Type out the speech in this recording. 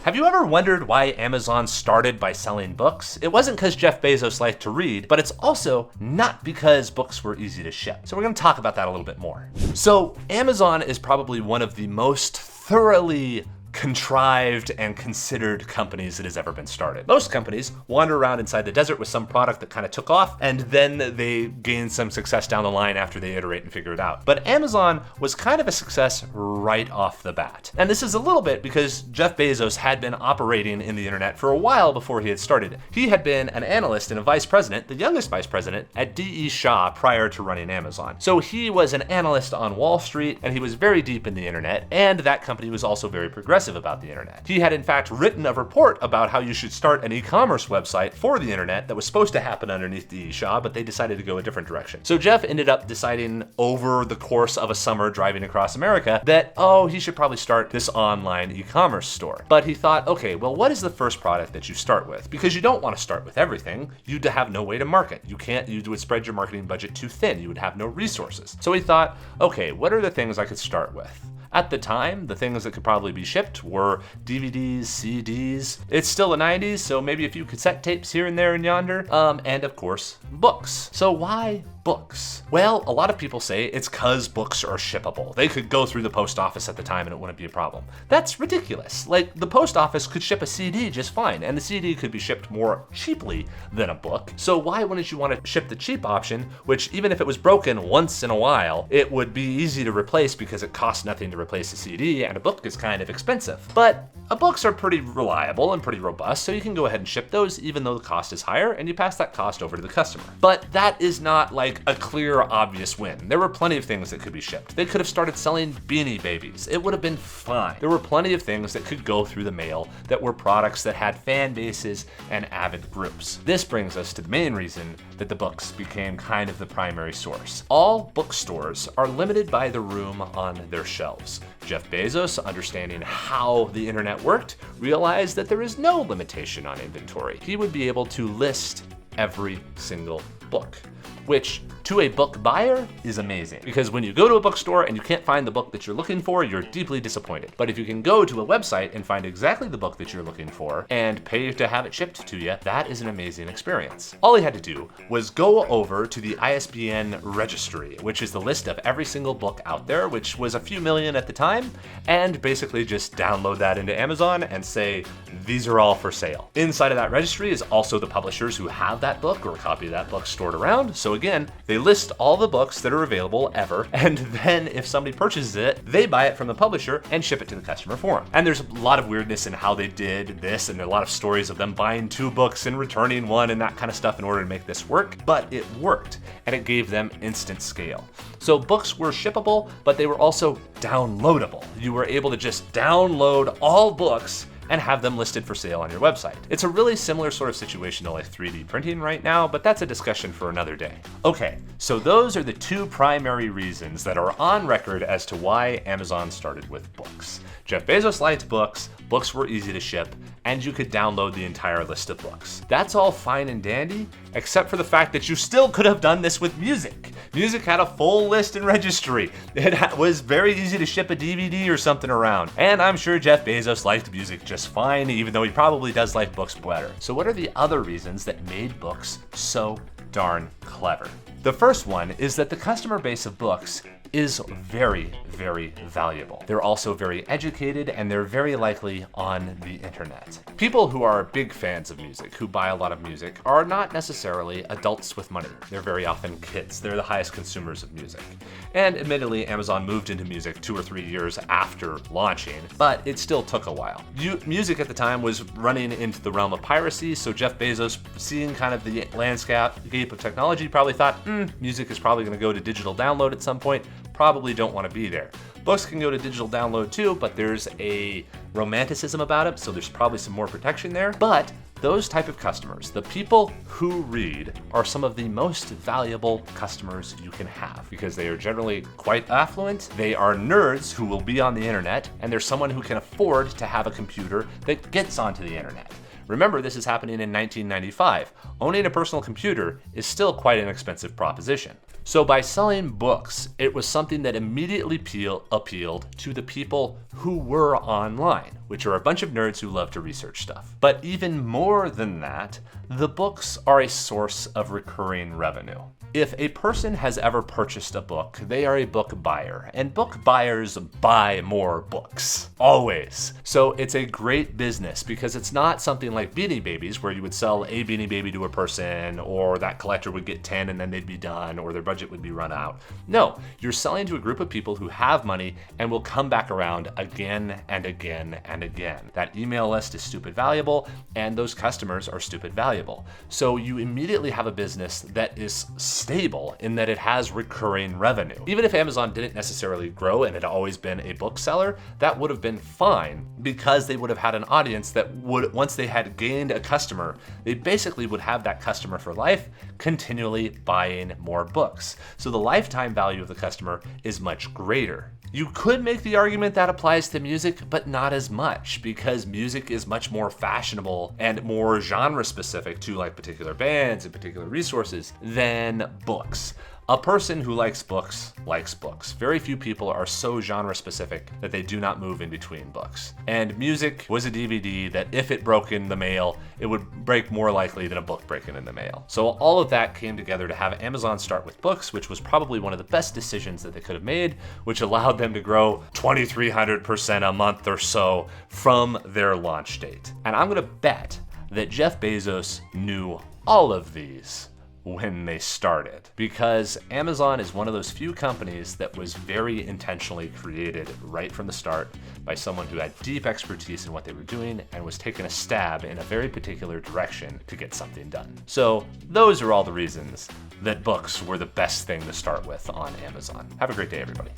Have you ever wondered why Amazon started by selling books? It wasn't because Jeff Bezos liked to read, but it's also not because books were easy to ship. So we're going to talk about that a little bit more. So Amazon is probably one of the most thoroughly contrived and considered companies that has ever been started. Most companies wander around inside the desert with some product that kind of took off, and then they gain some success down the line after they iterate and figure it out. But Amazon was kind of a success right off the bat. And this is a little bit because Jeff Bezos had been operating in the internet for a while before he had started. He had been an analyst and a vice president, the youngest vice president, at D.E. Shaw prior to running Amazon. So he was an analyst on Wall Street, and he was very deep in the internet, and that company was also very progressive about the internet. He had in fact written a report about how you should start an e-commerce website for the internet that was supposed to happen underneath D.E. Shaw, but they decided to go a different direction. So Jeff ended up deciding over the course of a summer driving across America that, he should probably start this online e-commerce store. But he thought, okay, well, what is the first product that you start with? Because you don't want to start with everything. You'd have no way to market. You would spread your marketing budget too thin. You would have no resources. So he thought, okay, what are the things I could start with? At the time, the things that could probably be shipped were DVDs, CDs. It's still the 90s, so maybe a few cassette tapes here and there and yonder. And of course, books. So why books? Well, a lot of people say it's because books are shippable. They could go through the post office at the time and it wouldn't be a problem. That's ridiculous. Like, the post office could ship a CD just fine, and the CD could be shipped more cheaply than a book. So why wouldn't you want to ship the cheap option, which even if it was broken once in a while, it would be easy to replace because it costs nothing to replace a CD, and a book is kind of expensive. But books are pretty reliable and pretty robust, so you can go ahead and ship those even though the cost is higher, and you pass that cost over to the customer. But that is not like a clear, obvious win. There were plenty of things that could be shipped. They could have started selling Beanie Babies. It would have been fine. There were plenty of things that could go through the mail that were products that had fan bases and avid groups. This brings us to the main reason that the books became kind of the primary source. All bookstores are limited by the room on their shelves. Jeff Bezos, understanding how the internet worked, realized that there is no limitation on inventory. He would be able to list every single book, which to a book buyer is amazing, because when you go to a bookstore and you can't find the book that you're looking for, you're deeply disappointed. But if you can go to a website and find exactly the book that you're looking for and pay to have it shipped to you, that is an amazing experience. All he had to do was go over to the ISBN registry, which is the list of every single book out there, which was a few million at the time, and basically just download that into Amazon and say, these are all for sale. Inside of that registry is also the publishers who have that book or a copy of that book stored around. So again, they list all the books that are available ever, and then if somebody purchases it, they buy it from the publisher and ship it to the customer for them. And there's a lot of weirdness in how they did this, and there are a lot of stories of them buying 2 books and returning 1 and that kind of stuff in order to make this work, but it worked, and it gave them instant scale. So books were shippable, but they were also downloadable. You were able to just download all books and have them listed for sale on your website. It's a really similar sort of situation to like 3D printing right now, but that's a discussion for another day. Okay, so those are the 2 primary reasons that are on record as to why Amazon started with books. Jeff Bezos liked books, books were easy to ship, and you could download the entire list of books. That's all fine and dandy, except for the fact that you still could have done this with music. Music had a full list and registry. It was very easy to ship a DVD or something around. And I'm sure Jeff Bezos liked music just fine, even though he probably does like books better. So what are the other reasons that made books so darn clever? The first one is that the customer base of books is very, very valuable. They're also very educated, and they're very likely on the internet. People who are big fans of music, who buy a lot of music, are not necessarily adults with money. They're very often kids. They're the highest consumers of music. And admittedly, Amazon moved into music 2 or 3 years after launching, but it still took a while. Music at the time was running into the realm of piracy, so Jeff Bezos, seeing kind of the landscape of technology, probably thought, music is probably gonna go to digital download at some point. Probably don't want to be there. Books can go to digital download too, but there's a romanticism about it, so there's probably some more protection there. But those type of customers, the people who read, are some of the most valuable customers you can have because they are generally quite affluent. They are nerds who will be on the internet, and they're someone who can afford to have a computer that gets onto the internet. Remember, this is happening in 1995. Owning a personal computer is still quite an expensive proposition. So by selling books, it was something that immediately appealed to the people who were online, which are a bunch of nerds who love to research stuff. But even more than that, the books are a source of recurring revenue. If a person has ever purchased a book, they are a book buyer, and book buyers buy more books, always. So it's a great business because it's not something like Beanie Babies where you would sell a Beanie Baby to a person, or that collector would get 10 and then they'd be done, or their budget would be run out. No, you're selling to a group of people who have money and will come back around again and again and again. That email list is stupid valuable, and those customers are stupid valuable. So you immediately have a business that is stable in that it has recurring revenue. Even if Amazon didn't necessarily grow and had always been a bookseller, that would have been fine because they would have had an audience that would, once they had gained a customer, they basically would have that customer for life, continually buying more books. So the lifetime value of the customer is much greater. You could make the argument that applies to music, but not as much, because music is much more fashionable and more genre specific to like particular bands and particular resources than books. A person who likes books likes books. Very few people are so genre specific that they do not move in between books. And music was a DVD that if it broke in the mail, it would break more likely than a book breaking in the mail. So all of that came together to have Amazon start with books, which was probably one of the best decisions that they could have made, which allowed them to grow 2,300% a month or so from their launch date. And I'm gonna bet that Jeff Bezos knew all of these when they started, because Amazon is one of those few companies that was very intentionally created right from the start by someone who had deep expertise in what they were doing and was taking a stab in a very particular direction to get something done. So those are all the reasons that books were the best thing to start with on Amazon. Have a great day, everybody.